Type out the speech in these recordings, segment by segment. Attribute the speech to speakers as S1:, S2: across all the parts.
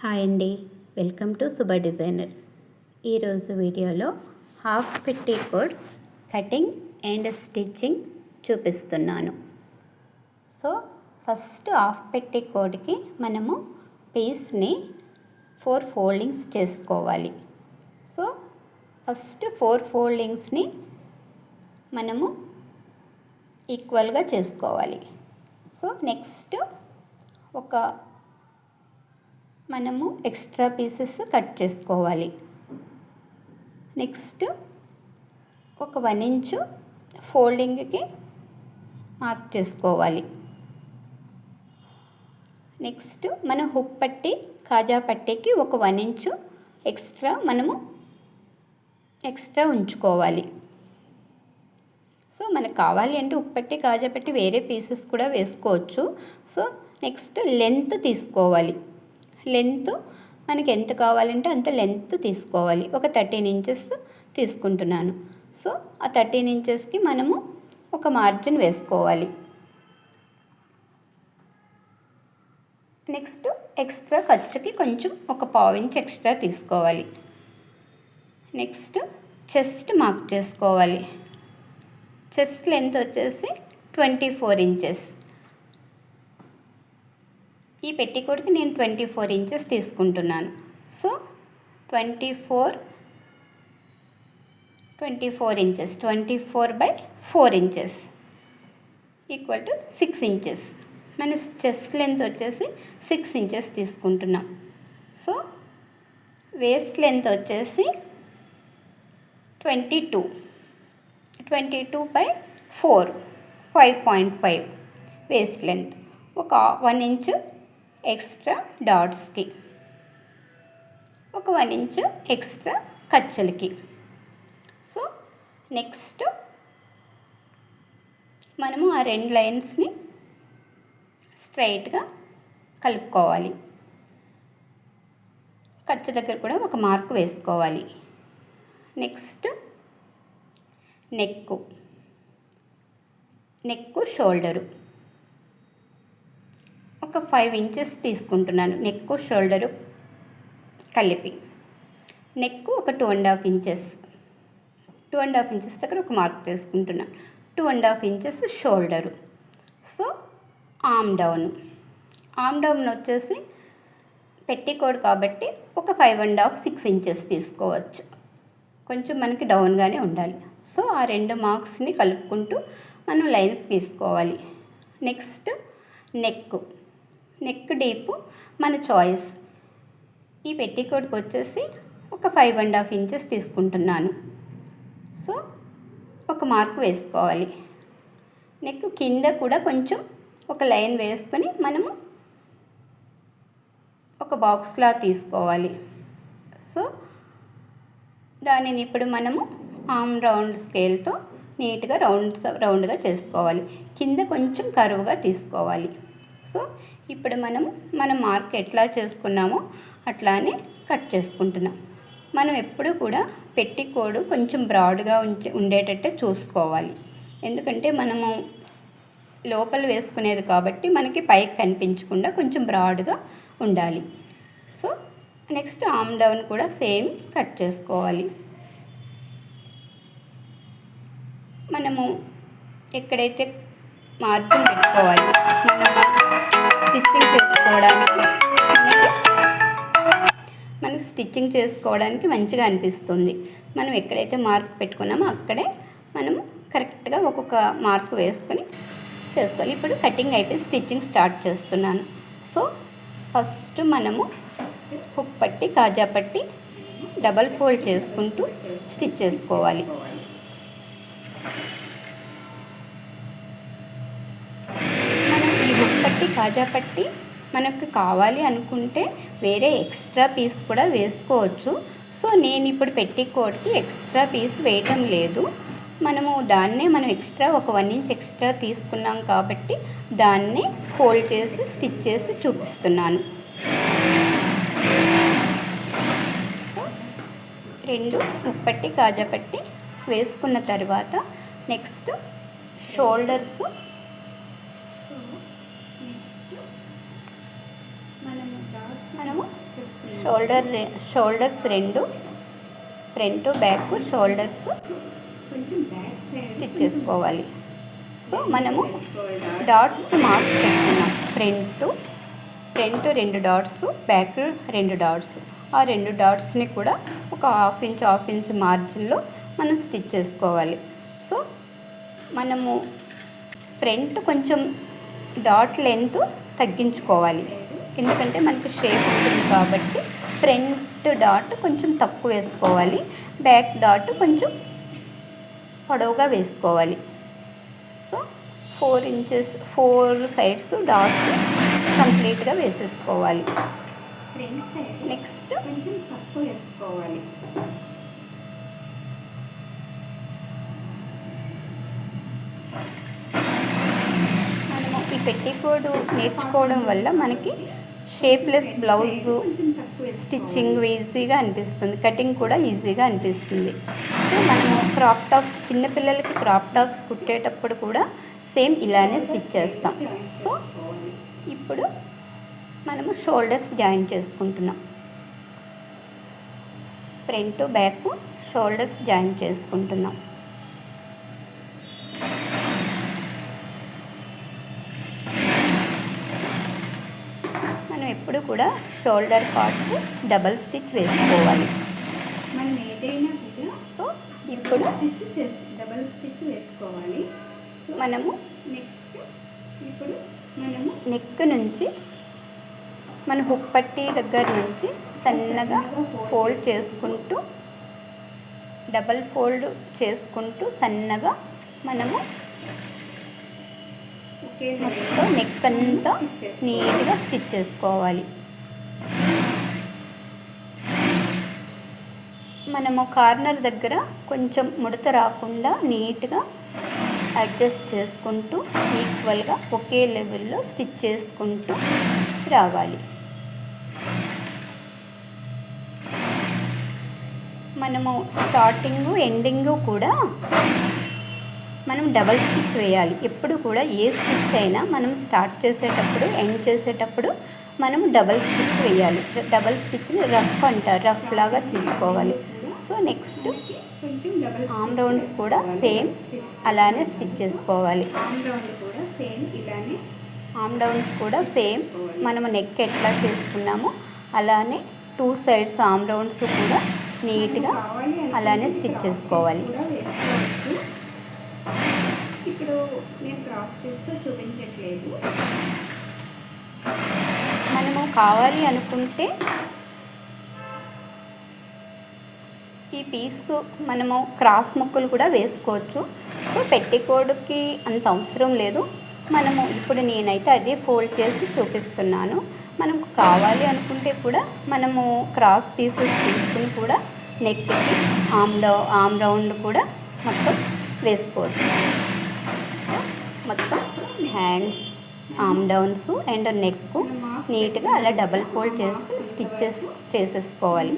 S1: Hi అండి, welcome to Suba designers. ఈరోజు వీడియోలో half petticoat cutting and stitching చూపిస్తున్నాను. సో ఫస్ట్ హాఫ్ పెట్టికోట్కి మనము పీస్ని 4 ఫోల్డింగ్స్ చేసుకోవాలి. సో ఫస్ట్ 4 ఫోల్డింగ్స్ని మనము ఈక్వల్గా చేసుకోవాలి. సో నెక్స్ట్ మనము ఎక్స్ట్రా పీసెస్ కట్ చేసుకోవాలి. నెక్స్ట్ ఒక 1 ఇంచు ఫోల్డింగ్కి మార్క్ చేసుకోవాలి. నెక్స్ట్ మన హుక్ పట్టి కాజా పట్టీకి ఒక 1 ఇంచు ఎక్స్ట్రా ఉంచుకోవాలి. సో మనకు కావాలి అంటే హుక్ పట్టి కాజా పట్టి వేరే పీసెస్ కూడా వేసుకోవచ్చు. సో నెక్స్ట్ లెంత్ తీసుకోవాలి. లెంత్ మనకి ఎంత కావాలంటే అంత లెంత్ తీసుకోవాలి. ఒక 13 ఇంచెస్ తీసుకుంటున్నాను. సో ఆ 13 ఇంచెస్కి మనము ఒక మార్జిన్ వేసుకోవాలి. నెక్స్ట్ ఎక్స్ట్రా ఖర్చుకి కొంచెం ఒక 1/2 ఇంచ్ ఎక్స్ట్రా తీసుకోవాలి. నెక్స్ట్ చెస్ట్ మార్క్ చేసుకోవాలి. చెస్ట్ లెంత్ వచ్చేసి 24 ఇంచెస్. ఈ పెట్టికోట్కి నేను 24 ఇంచెస్ తీసుకుంటున్నాను. So 24 inches 24/4 inches equal to 6 inches. మన చెస్ట్ లెంత్ వచ్చేసి 6 ఇంచెస్ తీసుకుంటున్నాం. సో వేస్ట్ లెంత్ వచ్చేసి 22/4 5.5 వేస్ట్ లెంత్. ఒక 1 ఇంచు ఎక్స్ట్రా డాట్స్కి, ఒక 1 ఇంచు ఎక్స్ట్రా ఖర్చులకి. సో నెక్స్ట్ మనము ఆ 2 లైన్స్ని స్ట్రైట్గా కలుపుకోవాలి. ఖర్చు దగ్గర కూడా ఒక మార్క్ వేసుకోవాలి. నెక్స్ట్ నెక్కు షోల్డరు ఒక 5 ఇంచెస్ తీసుకుంటున్నాను. నెక్కు షోల్డరు కలిపి. నెక్కు ఒక 2.5 ఇంచెస్ దగ్గర ఒక మార్క్ తీసుకుంటున్నాను. 2.5 ఇంచెస్ షోల్డరు. సో ఆమ్ డౌన్ వచ్చేసి పెట్టికోట్ కాబట్టి ఒక 5.5-6 ఇంచెస్ తీసుకోవచ్చు. కొంచెం మనకి డౌన్గానే ఉండాలి. సో ఆ 2 మార్క్స్ని కలుపుకుంటూ మనం లైన్స్ తీసుకోవాలి. నెక్స్ట్ నెక్ డీప్ మన చాయిస్. ఈ పెట్టికోట్కి వచ్చేసి ఒక 5.5 ఇంచెస్ తీసుకుంటున్నాను. సో ఒక మార్క్ వేసుకోవాలి. నెక్ కింద కూడా కొంచెం ఒక లైన్ వేసుకొని మనము ఒక బాక్స్లా తీసుకోవాలి. సో దానిని ఇప్పుడు మనము ఆమ్ రౌండ్ స్కేల్తో నీట్గా రౌండ్గా చేసుకోవాలి. కింద కొంచెం కరువుగా తీసుకోవాలి. సో ఇప్పుడు మన మార్క్ ఎట్లా చేసుకున్నామో అట్లానే కట్ చేసుకుంటున్నాం. మనం ఎప్పుడు కూడా పెట్టికోట్ కొంచెం బ్రాడ్గా ఉండేటట్టే చూసుకోవాలి. ఎందుకంటే మనము లోపల వేసుకునేది కాబట్టి మనకి పైకి కనిపించకుండా కొంచెం బ్రాడ్గా ఉండాలి. సో నెక్స్ట్ ఆమ్ డౌన్ కూడా సేమ్ కట్ చేసుకోవాలి. మనము ఎక్కడైతే మార్జిన్ పెట్టుకోవాలి, మనము స్టిచ్చింగ్ చేసుకోవడానికి మంచిగా అనిపిస్తుంది. మనం ఎక్కడైతే మార్క్ పెట్టుకున్నామో అక్కడే మనము కరెక్ట్గా ఒక్కొక్క మార్క్ వేసుకొని చేసుకోవాలి. ఇప్పుడు కటింగ్ అయిపోయి స్టిచ్చింగ్ స్టార్ట్ చేస్తున్నాను. సో ఫస్ట్ మనము హుక్ పట్టి కాజా పట్టి డబల్ ఫోల్డ్ చేసుకుంటూ స్టిచ్ చేసుకోవాలి. మనం ఈ హుక్ పట్టి కాజా పట్టి మనకు కావాలి అనుకుంటే వేరే ఎక్స్ట్రా పీస్ కూడా వేసుకోవచ్చు. సో నేను ఇప్పుడు పెట్టికోట్కి ఎక్స్ట్రా పీస్ వేయటం లేదు. మనం ఎక్స్ట్రా ఒక 1 ఇంచ్ ఎక్స్ట్రా తీసుకున్నాం కాబట్టి దాన్నే ఫోల్డ్ చేసి స్టిచ్ చేసి చూపిస్తున్నాను. 2 హుక్ పట్టి కాజా పట్టి వేసుకున్న తర్వాత నెక్స్ట్ షోల్డర్స్ మనము షోల్డర్స్ రెండు, ఫ్రంట్ బ్యాక్ షోల్డర్స్ స్టిచ్ చేసుకోవాలి. సో మనము డాట్స్కి మార్క్స్ పెట్టుకున్నాం. Front 2 dots, back 2 dots. ఆ 2 డాట్స్ని కూడా ఒక హాఫ్ ఇంచ్ మార్జిన్లో మనం స్టిచ్ చేసుకోవాలి. సో మనము ఫ్రంట్ కొంచెం డాట్ లెంత్ తగ్గించుకోవాలి, ఎందుకంటే మనకు షేప్ ఉంటుంది కాబట్టి. ఫ్రంట్ డాట్ కొంచెం తక్కువ వేసుకోవాలి, బ్యాక్ డాట్ కొంచెం పొడవుగా వేసుకోవాలి. సో 4 సైడ్స్ డాట్స్ కంప్లీట్గా వేసేసుకోవాలి. నెక్స్ట్ కొంచెం తక్కువ వేసుకోవాలి. మనము ఈ పెట్టికోడ్ నేర్చుకోవడం వల్ల మనకి షేప్లెస్ బ్లౌజు స్టిచ్చింగ్ ఈజీగా అనిపిస్తుంది, కటింగ్ కూడా ఈజీగా అనిపిస్తుంది. సో మనము క్రాప్ టాప్స్, చిన్నపిల్లలకి క్రాప్ టాప్స్ కుట్టేటప్పుడు కూడా సేమ్ ఇలానే స్టిచ్ చేస్తాం. సో ఇప్పుడు మనము షోల్డర్స్ జాయిన్ చేసుకుంటున్నాం. ఫ్రంట్ బ్యాక్ షోల్డర్స్ జాయిన్ చేసుకుంటున్నాం. మనం ఎప్పుడు కూడా షోల్డర్ పార్ట్ డబల్ స్టిచ్ వేసుకోవాలి. మనం ఏదైనా కూడా సో ఇప్పుడు డబల్ స్టిచ్ వేసుకోవాలి. సో మనము నెక్స్ట్ ఇప్పుడు మనము నెక్ నుంచి మన హుక్ పట్టీ దగ్గర నుంచి సన్నగా ఫోల్డ్ చేసుకుంటూ, డబల్ ఫోల్డ్ చేసుకుంటూ సన్నగా మనము మొత్తం నెక్ అంతా నీట్గా స్టిచ్ చేసుకోవాలి. మనము కార్నర్ దగ్గర కొంచెం ముడత రాకుండా నీట్గా అడ్జస్ట్ చేసుకుంటూ ఈక్వల్గా ఒకే లెవెల్లో స్టిచ్ చేసుకుంటూ రావాలి. మనము స్టార్టింగ్ ఎండింగ్ కూడా మనం డబల్ స్టిచ్ వేయాలి. ఎప్పుడు కూడా ఏ స్టిచ్ అయినా మనం స్టార్ట్ చేసేటప్పుడు ఎండ్ చేసేటప్పుడు మనం డబల్ స్టిచ్ వేయాలి. డబల్ స్టిచ్ని రఫ్ అంటారు, రఫ్ లాగా తీసుకోవాలి. సో నెక్స్ట్ ఆర్మ్ రౌండ్స్ కూడా సేమ్ అలానే స్టిచ్ చేసుకోవాలి. ఆర్మ్ రౌండ్స్ కూడా సేమ్ మనము నెక్ ఎట్లా చేసుకున్నామో అలానే 2 సైడ్స్ ఆర్మ్ రౌండ్స్ కూడా నీట్గా అలానే స్టిచ్ చేసుకోవాలి. ఇప్పుడు నేను క్రాస్ పీస్తో చూపించట్లేదు. మనము కావాలి అనుకుంటే ఈ పీస్ మనము క్రాస్ ముక్కలు కూడా వేసుకోవచ్చు. సో పెట్టికోడ్కి అంత అవసరం లేదు. మనము ఇప్పుడు నేనైతే అదే ఫోల్డ్ చేసి చూపిస్తున్నాను. మనకు కావాలి అనుకుంటే కూడా మనము క్రాస్ పీసెస్ తీసుకుని కూడా నెక్కి ఆర్మ్ రౌండ్ కూడా మొత్తం వేసుకోవచ్చు. మొత్తం hands, arm downs and neck నీట్గా అలా డబల్ ఫోల్డ్ చేసుకుని స్టిచ్చెస్ చేసేసుకోవాలి.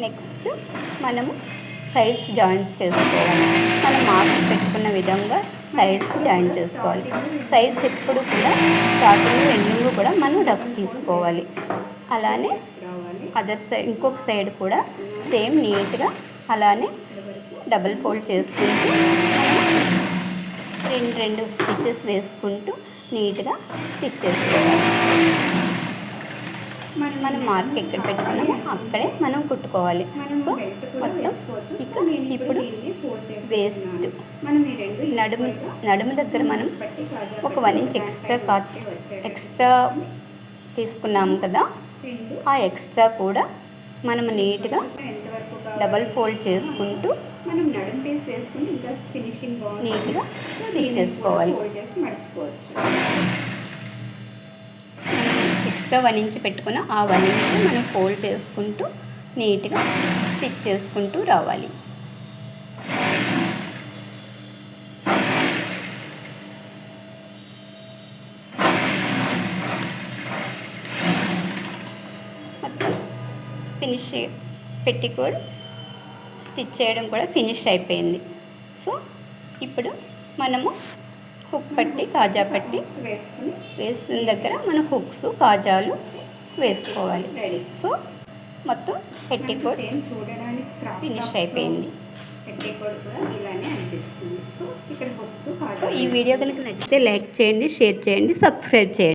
S1: నెక్స్ట్ మనము సైడ్స్ జాయింట్స్ చేసుకోవాలి. మనం మార్క్స్ పెట్టుకున్న విధంగా సైడ్స్ జాయిన్ చేసుకోవాలి. సైడ్స్ ఎప్పుడు కూడా స్టార్టింగ్ ఎండింగ్ కూడా మనం రఫ్ తీసుకోవాలి. అలానే అదర్ సైడ్ ఇంకొక సైడ్ కూడా సేమ్ నీట్గా అలానే డబల్ ఫోల్డ్ చేసుకుంటూ రెండు స్టిచెస్ వేసుకుంటూ నీట్గా స్టిచ్ చేసుకోవాలి. మనం మార్క్ ఎక్కడ పెట్టుకున్నామో అక్కడే మనం కుట్టుకోవాలి. సో మొత్తం ఇప్పుడు వేస్ట్ నడుము దగ్గర మనం ఒక 1 ఇంచ్ ఎక్స్ట్రా తీసుకున్నాము కదా, ఆ ఎక్స్ట్రా కూడా మనం నీట్గా డబల్ ఫోల్డ్ చేసుకుంటూ మనం నడుము పీస్ వేసుకుని ఇంకా ఫినిషింగ్ నీట్గా స్టిచ్ చేసుకోవాలి. ఎక్స్ట్రా 1 ఇంచ్ పెట్టుకున్న ఆ 1 ఇంచ్ మనం ఫోల్డ్ చేసుకుంటూ నీట్గా స్టిచ్ చేసుకుంటూ రావాలి. మొత్తం ఫినిష్ పెట్టికోడ్ స్టిచ్ చేయడం కూడా ఫినిష్ అయిపోయింది. సో ఇప్పుడు మనము హుక్ పట్టి కాజా పట్టి
S2: వేసుకుని
S1: వేసిన దగ్గర మన హుక్స్ కాజాలు వేసుకోవాలి.
S2: రెడీ.
S1: సో మొత్తం పెట్టికోట్
S2: సేమ్ చూడడానికి
S1: ఫినిష్ అయిపోయింది.
S2: పెట్టికోట్ కూడా ఇలానే అనిపిస్తుంది. సో ఇక్కడ హుక్స్
S1: సో ఈ వీడియో కనుక నచ్చితే లైక్ చేయండి, షేర్ చేయండి, సబ్స్క్రైబ్ చేయండి.